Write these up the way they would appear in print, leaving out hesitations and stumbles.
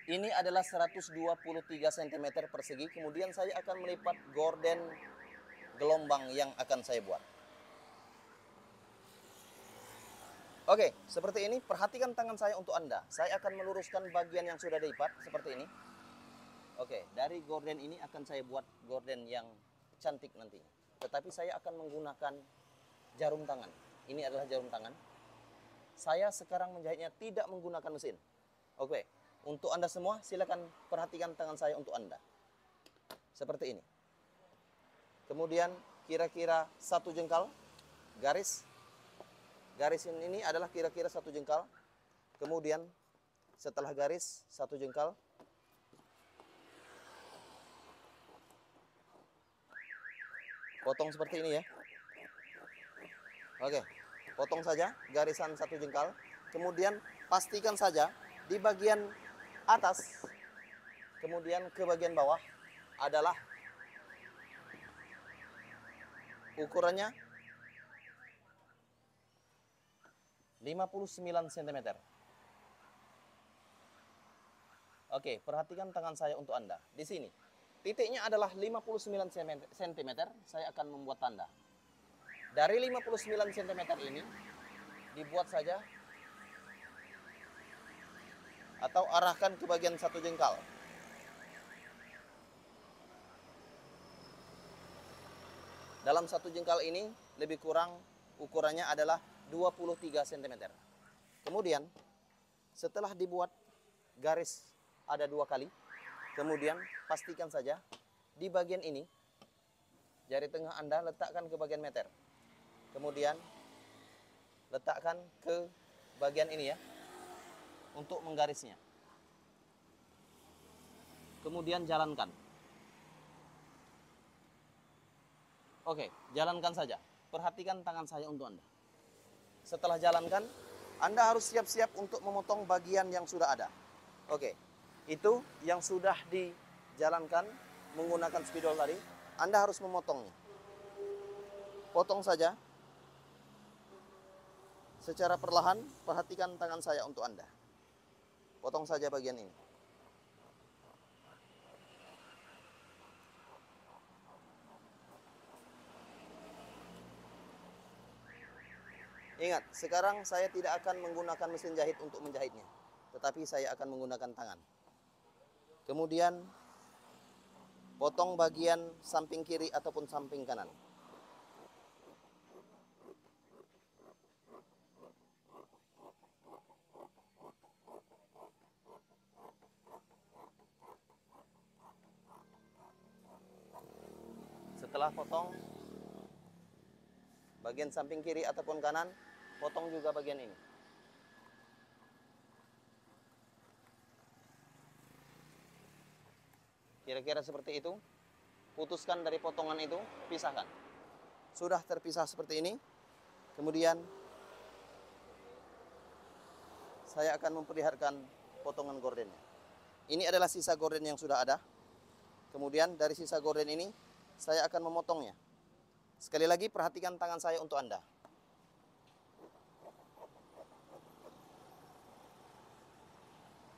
Ini adalah 123 cm persegi. Kemudian saya akan melipat gorden gelombang yang akan saya buat. Oke, seperti ini. Perhatikan tangan saya untuk Anda. Saya akan meluruskan bagian yang sudah dilipat seperti ini. Oke, dari gorden ini akan saya buat gorden yang cantik nantinya. Tetapi saya akan menggunakan jarum tangan. Ini adalah jarum tangan. Saya sekarang menjahitnya tidak menggunakan mesin. Oke, untuk Anda semua silakan perhatikan tangan saya untuk Anda. Seperti ini. Kemudian kira-kira 1 jengkal garis. Garis ini adalah kira-kira 1 jengkal. Kemudian setelah garis 1 jengkal, potong seperti ini ya. Oke, potong saja garisan 1 jengkal. Kemudian pastikan saja di bagian atas, kemudian ke bagian bawah adalah ukurannya 59 cm. Oke, perhatikan tangan saya untuk Anda. Di sini, titiknya adalah 59 cm. Saya akan membuat tanda. Dari 59 cm ini, dibuat saja atau arahkan ke bagian 1 jengkal. Dalam 1 jengkal ini, lebih kurang ukurannya adalah 23 cm. Kemudian, setelah dibuat garis ada 2 kali, kemudian pastikan saja di bagian ini, jari tengah Anda letakkan ke bagian meter. Kemudian, letakkan ke bagian ini ya, untuk menggarisnya. Kemudian jalankan. Oke, jalankan saja. Perhatikan tangan saya untuk Anda. Setelah jalankan, Anda harus siap-siap untuk memotong bagian yang sudah ada. Oke, itu yang sudah dijalankan menggunakan spidol tadi. Anda harus memotongnya. Potong saja. Secara perlahan, perhatikan tangan saya untuk Anda. Potong saja bagian ini. Ingat, sekarang saya tidak akan menggunakan mesin jahit untuk menjahitnya, tetapi saya akan menggunakan tangan. Kemudian, potong bagian samping kiri ataupun samping kanan. Setelah potong bagian samping kiri ataupun kanan, potong juga bagian ini. Kira-kira seperti itu. Putuskan dari potongan itu, pisahkan. Sudah terpisah seperti ini. Kemudian saya akan memperlihatkan potongan gordennya. Ini adalah sisa gorden yang sudah ada. Kemudian dari sisa gorden ini saya akan memotongnya. Sekali lagi perhatikan tangan saya untuk Anda.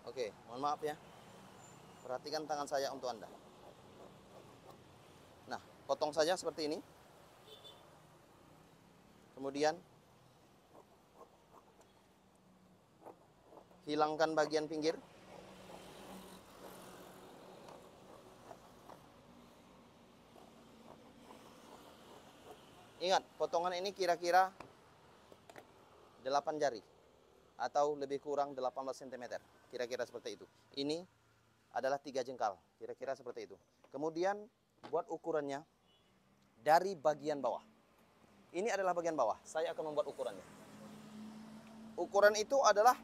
Oke, mohon maaf ya. Perhatikan tangan saya untuk Anda. Nah, potong saja seperti ini. Kemudian hilangkan bagian pinggir. Ingat, potongan ini kira-kira 8 jari atau lebih kurang 18 cm. Kira-kira seperti itu. Ini adalah 3 jengkal, kira-kira seperti itu. Kemudian buat ukurannya dari bagian bawah. Ini adalah bagian bawah. Saya akan membuat ukurannya. Ukuran itu adalah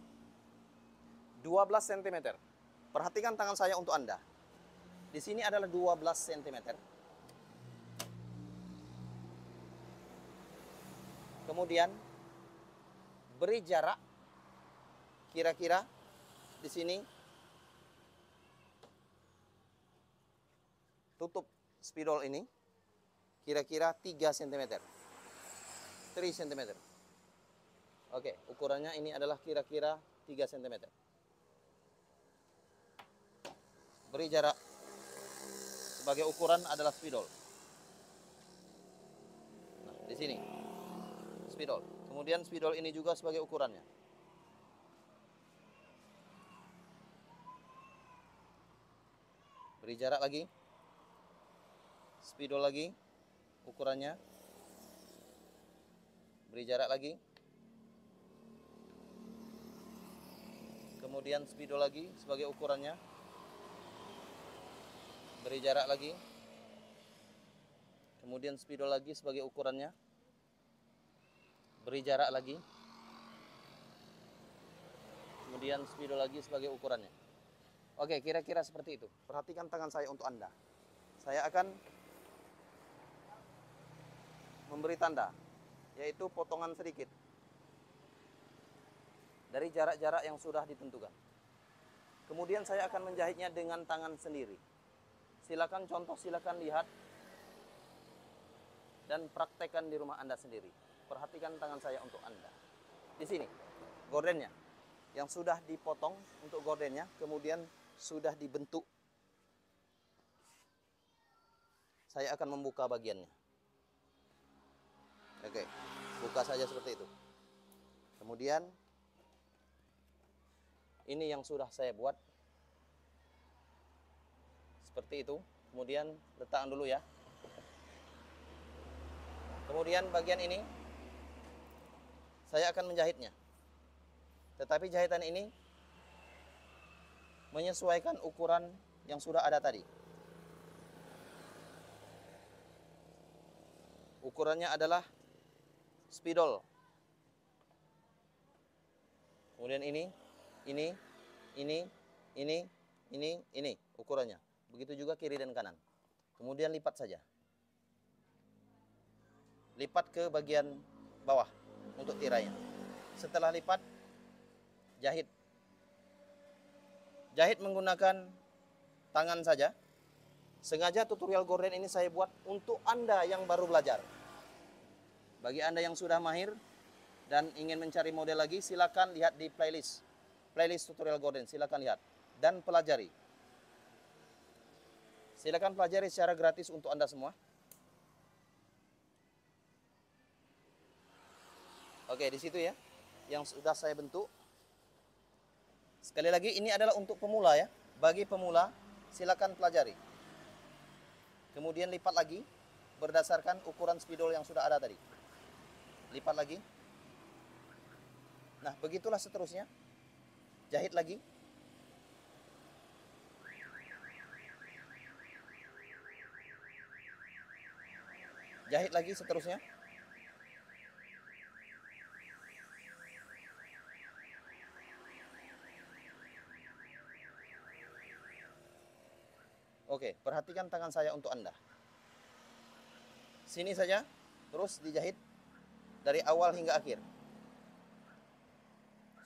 12 cm. Perhatikan tangan saya untuk Anda. Di sini adalah 12 cm. Kemudian beri jarak kira-kira di sini, tutup spidol ini kira-kira 3 cm. 3 cm. Oke, ukurannya ini adalah kira-kira 3 cm. Beri jarak. Sebagai ukuran adalah spidol. Nah, di sini spidol. Kemudian spidol ini juga sebagai ukurannya. Beri jarak lagi. Spidol lagi ukurannya. Beri jarak lagi. Kemudian spidol lagi sebagai ukurannya. Beri jarak lagi. Kemudian spidol lagi sebagai ukurannya. Beri jarak lagi. Kemudian spidol lagi sebagai ukurannya. Oke, kira-kira seperti itu. Perhatikan tangan saya untuk Anda. Saya akan memberi tanda, yaitu potongan sedikit dari jarak-jarak yang sudah ditentukan. Kemudian saya akan menjahitnya dengan tangan sendiri. Silakan contoh, silakan lihat dan praktekkan di rumah Anda sendiri. Perhatikan tangan saya untuk Anda. Di sini gordennya yang sudah dipotong untuk gordennya, kemudian sudah dibentuk. Saya akan membuka bagiannya. Oke, buka saja seperti itu. Kemudian ini yang sudah saya buat seperti itu. Kemudian letakkan dulu ya. Kemudian bagian ini saya akan menjahitnya. Tetapi jahitan ini menyesuaikan ukuran yang sudah ada tadi. Ukurannya adalah spidol. Kemudian ini ukurannya. Begitu juga kiri dan kanan. Kemudian lipat saja. Lipat ke bagian bawah untuk tirainya. Setelah lipat, jahit. Jahit menggunakan tangan saja. Sengaja tutorial gorden ini saya buat untuk Anda yang baru belajar. Bagi Anda yang sudah mahir dan ingin mencari model lagi, silakan lihat di playlist tutorial gorden, silakan lihat dan pelajari. Silakan pelajari secara gratis untuk Anda semua. Oke, di situ ya, yang sudah saya bentuk. Sekali lagi, ini adalah untuk pemula ya. Bagi pemula, silakan pelajari. Kemudian lipat lagi berdasarkan ukuran spidol yang sudah ada tadi. Lipat lagi. Nah, begitulah seterusnya. Jahit lagi. Jahit lagi seterusnya. Oke, perhatikan tangan saya untuk Anda. Sini saja, terus dijahit dari awal hingga akhir.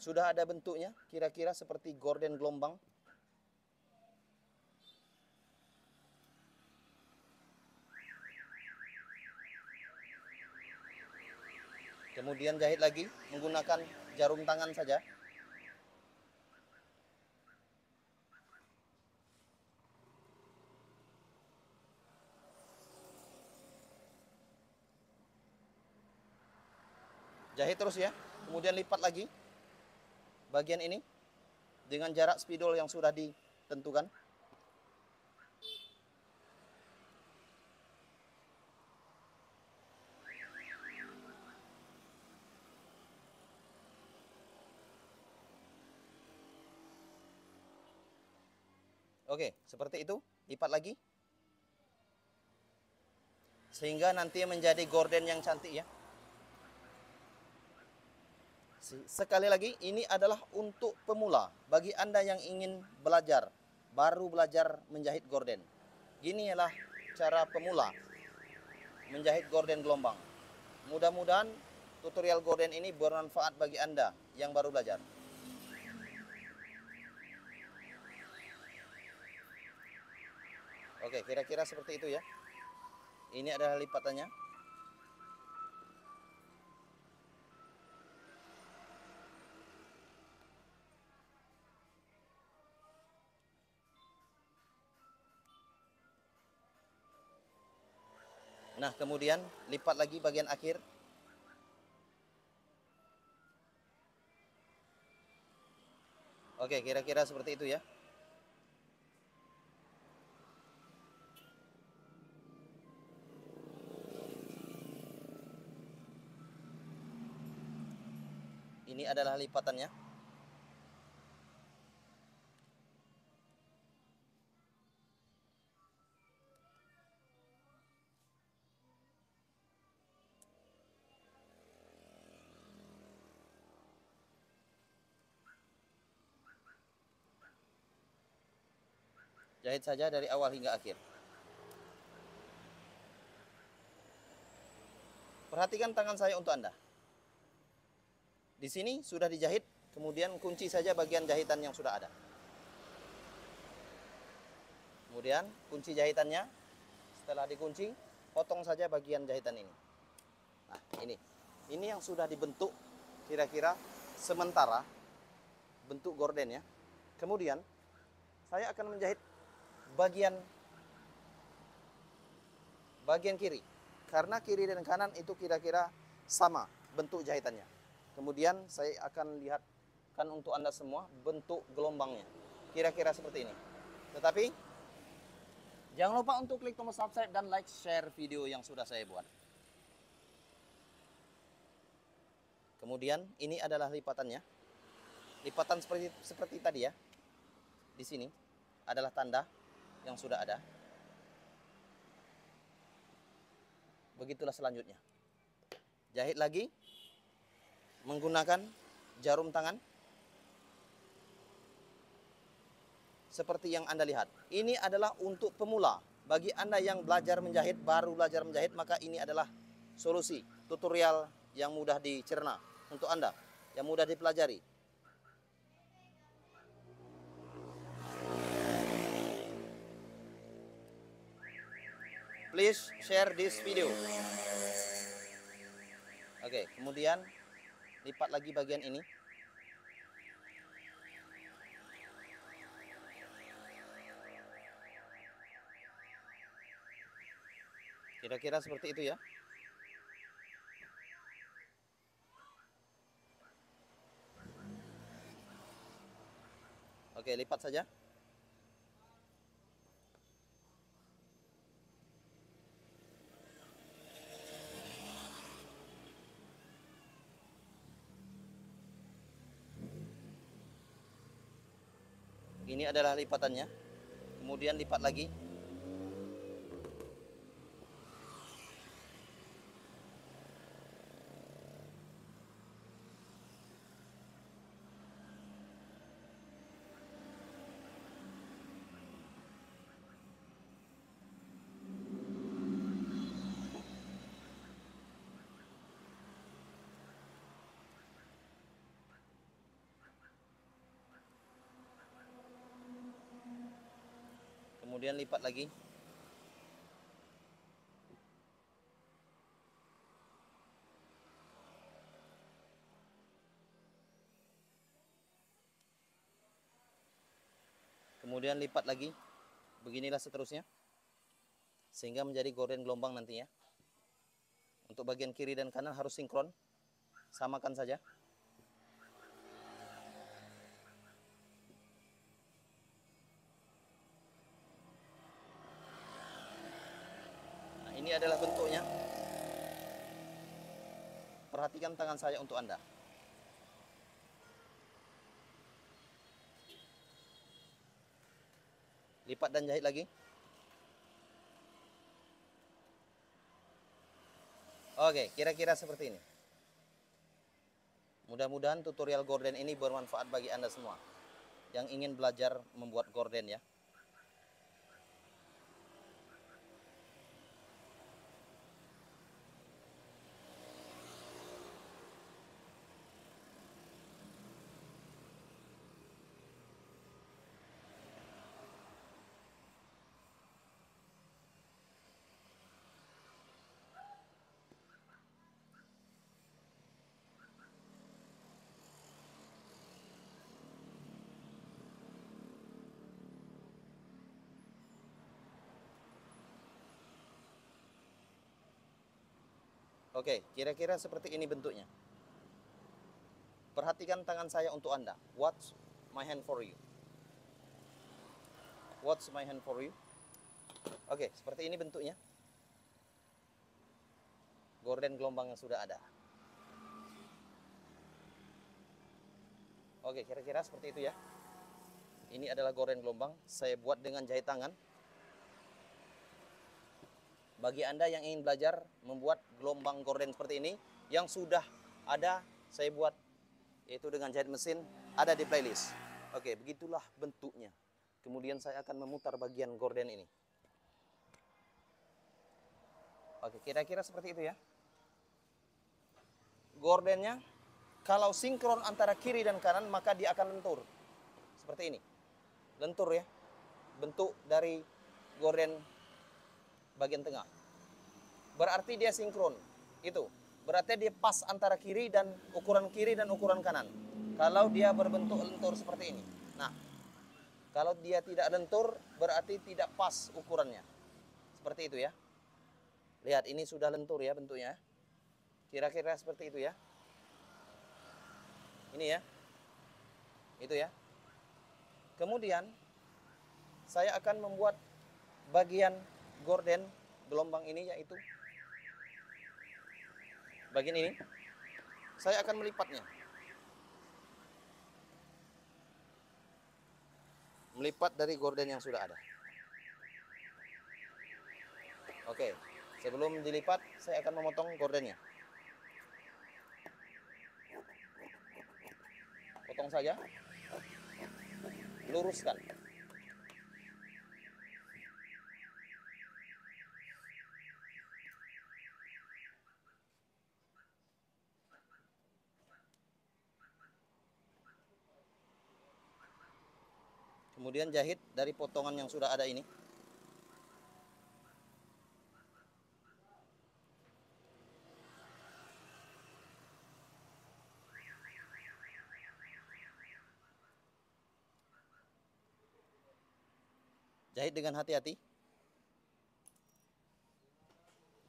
Sudah ada bentuknya, kira-kira seperti gorden gelombang. Kemudian jahit lagi menggunakan jarum tangan saja. Jahit terus ya. Kemudian lipat lagi bagian ini dengan jarak spidol yang sudah ditentukan. Oke, seperti itu. Lipat lagi. Sehingga nanti menjadi gorden yang cantik ya. Sekali lagi, ini adalah untuk pemula. Bagi Anda yang ingin belajar, baru belajar menjahit gorden. Gini ialah cara pemula menjahit gorden gelombang. Mudah-mudahan tutorial gorden ini bermanfaat bagi Anda yang baru belajar. Oke, kira-kira seperti itu ya. Ini adalah lipatannya. Nah, kemudian lipat lagi bagian akhir. Oke, kira-kira seperti itu ya. Ini adalah lipatannya. Jahit saja dari awal hingga akhir. Perhatikan tangan saya untuk Anda. Di sini sudah dijahit, kemudian kunci saja bagian jahitan yang sudah ada. Kemudian kunci jahitannya, setelah dikunci, potong saja bagian jahitan ini. Nah, ini yang sudah dibentuk kira-kira sementara bentuk gorden ya. Kemudian saya akan menjahit bagian kiri, karena kiri dan kanan itu kira-kira sama bentuk jahitannya. Kemudian saya akan lihatkan untuk Anda semua bentuk gelombangnya, kira-kira seperti ini. Tetapi jangan lupa untuk klik tombol subscribe dan like share video yang sudah saya buat. Kemudian ini adalah lipatannya, lipatan seperti tadi ya. Di sini adalah tanda yang sudah ada. Begitulah selanjutnya. Jahit lagi menggunakan jarum tangan seperti yang Anda lihat. Ini adalah untuk pemula. Bagi Anda yang belajar menjahit, baru belajar menjahit, maka ini adalah solusi tutorial yang mudah dicerna untuk Anda, yang mudah dipelajari. Please share this video. Oke, kemudian lipat lagi bagian ini. Kira-kira seperti itu ya. Oke, lipat saja. Ini adalah lipatannya. Kemudian lipat lagi. Kemudian lipat lagi. Kemudian lipat lagi. Beginilah seterusnya. Sehingga menjadi gorden gelombang nantinya. Untuk bagian kiri dan kanan harus sinkron. Samakan saja. Nah, ini adalah bentuknya. Perhatikan tangan saya untuk Anda. Lipat dan jahit lagi. Oke, kira-kira seperti ini. Mudah-mudahan tutorial gorden ini bermanfaat bagi Anda semua yang ingin belajar membuat gorden ya. Oke, kira-kira seperti ini bentuknya. Perhatikan tangan saya untuk Anda. What's my hand for you? What's my hand for you? Oke, seperti ini bentuknya. Gorden gelombang yang sudah ada. Oke, kira-kira seperti itu ya. Ini adalah gorden gelombang. Saya buat dengan jahit tangan. Bagi Anda yang ingin belajar membuat gelombang gorden seperti ini, yang sudah ada, saya buat yaitu dengan jahit mesin, ada di playlist. Oke, begitulah bentuknya. Kemudian saya akan memutar bagian gorden ini. Oke, kira-kira seperti itu ya. Gordennya, kalau sinkron antara kiri dan kanan, maka dia akan lentur. Seperti ini. Lentur ya. Bentuk dari gorden bagian tengah. Berarti dia sinkron. Itu. Berarti dia pas antara kiri dan ukuran kanan. Kalau dia berbentuk lentur seperti ini. Nah, kalau dia tidak lentur, berarti tidak pas ukurannya. Seperti itu ya. Lihat, ini sudah lentur ya bentuknya. Kira-kira seperti itu ya. Ini ya. Itu ya. Kemudian, saya akan membuat bagian gorden gelombang ini, yaitu bagian ini. Saya akan melipatnya. Melipat dari gorden yang sudah ada. Oke, sebelum dilipat, saya akan memotong gordennya. Potong saja. Luruskan. Kemudian jahit dari potongan yang sudah ada ini. Jahit dengan hati-hati.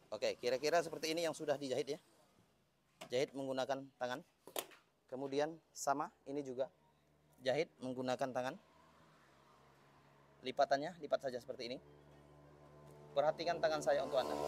Oke, kira-kira seperti ini yang sudah dijahit ya. Jahit menggunakan tangan. Kemudian sama, ini juga jahit menggunakan tangan. Lipatannya, lipat saja seperti ini. Perhatikan tangan saya untuk Anda.